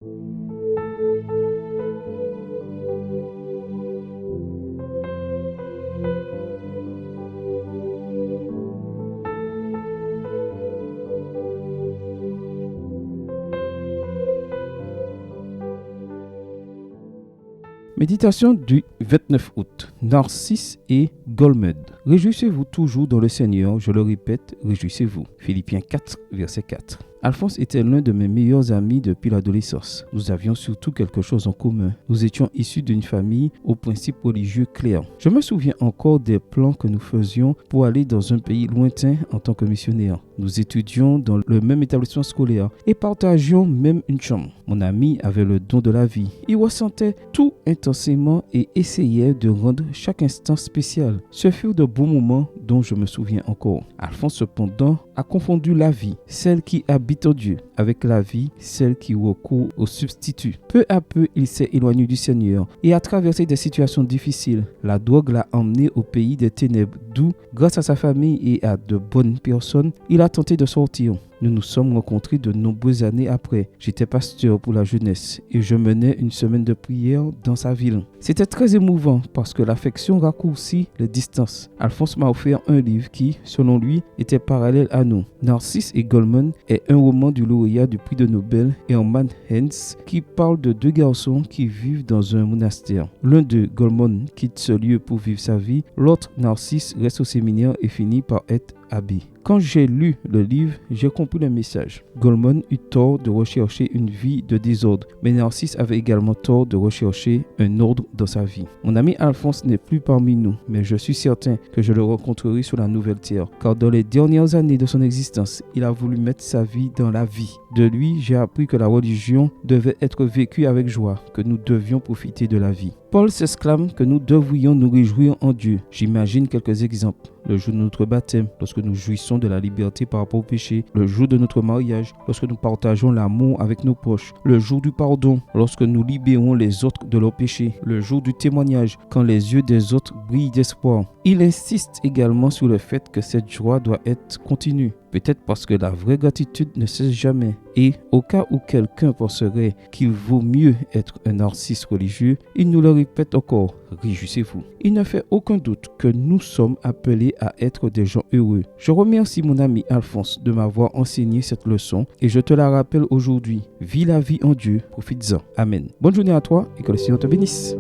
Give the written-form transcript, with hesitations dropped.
Méditation du 29 août. Narcisse et Goldman. Réjouissez-vous toujours dans le Seigneur, je le répète, réjouissez-vous. Philippiens 4, verset 4. Alphonse était l'un de mes meilleurs amis depuis l'adolescence. Nous avions surtout quelque chose en commun. Nous étions issus d'une famille aux principes religieux clairs. Je me souviens encore des plans que nous faisions pour aller dans un pays lointain en tant que missionnaires. Nous étudions dans le même établissement scolaire et partagions même une chambre. Mon ami avait le don de la vie. Il ressentait tout intensément et essayait de rendre chaque instant spécial. Ce furent de beaux moments dont je me souviens encore. Alphonse cependant a confondu la vie, celle qui habite en Dieu, avec la vie, celle qui recourt au substitut. Peu à peu, il s'est éloigné du Seigneur et a traversé des situations difficiles. La drogue l'a emmené au pays des ténèbres, d'où, grâce à sa famille et à de bonnes personnes, il a tenté de sortir. Nous nous sommes rencontrés de nombreuses années après. J'étais pasteur pour la jeunesse et je menais une semaine de prière dans sa ville. C'était très émouvant parce que l'affection raccourcit les distances. Alphonse m'a offert un livre qui, selon lui, était parallèle à nous. Narcisse et Goldman est un roman du lauréat du prix de Nobel Hermann Hesse qui parle de deux garçons qui vivent dans un monastère. L'un d'eux, Goldman, quitte ce lieu pour vivre sa vie. L'autre, Narcisse, reste au séminaire et finit par être abbé. Quand j'ai lu le livre, j'ai compris le message. Goldman eut tort de rechercher une vie de désordre, mais Narcisse avait également tort de rechercher un ordre dans sa vie. Mon ami Alphonse n'est plus parmi nous, mais je suis certain que je le rencontrerai sur la nouvelle terre, car dans les dernières années de son existence, il a voulu mettre sa vie dans la vie. De lui, j'ai appris que la religion devait être vécue avec joie, que nous devions profiter de la vie. Paul s'exclame que nous devrions nous réjouir en Dieu. J'imagine quelques exemples. Le jour de notre baptême, lorsque nous jouissons de la liberté par rapport au péché. Le jour de notre mariage, lorsque nous partageons l'amour avec nos proches. Le jour du pardon, lorsque nous libérons les autres de leurs péchés. Le jour du témoignage, quand les yeux des autres brillent d'espoir. Il insiste également sur le fait que cette joie doit être continue. Peut-être parce que la vraie gratitude ne cesse jamais. Et au cas où quelqu'un penserait qu'il vaut mieux être un narcisse religieux, il nous le répète encore, réjouissez-vous. Il ne fait aucun doute que nous sommes appelés à être des gens heureux. Je remercie mon ami Alphonse de m'avoir enseigné cette leçon et je te la rappelle aujourd'hui. Vis la vie en Dieu, profites-en. Amen. Bonne journée à toi et que le Seigneur te bénisse.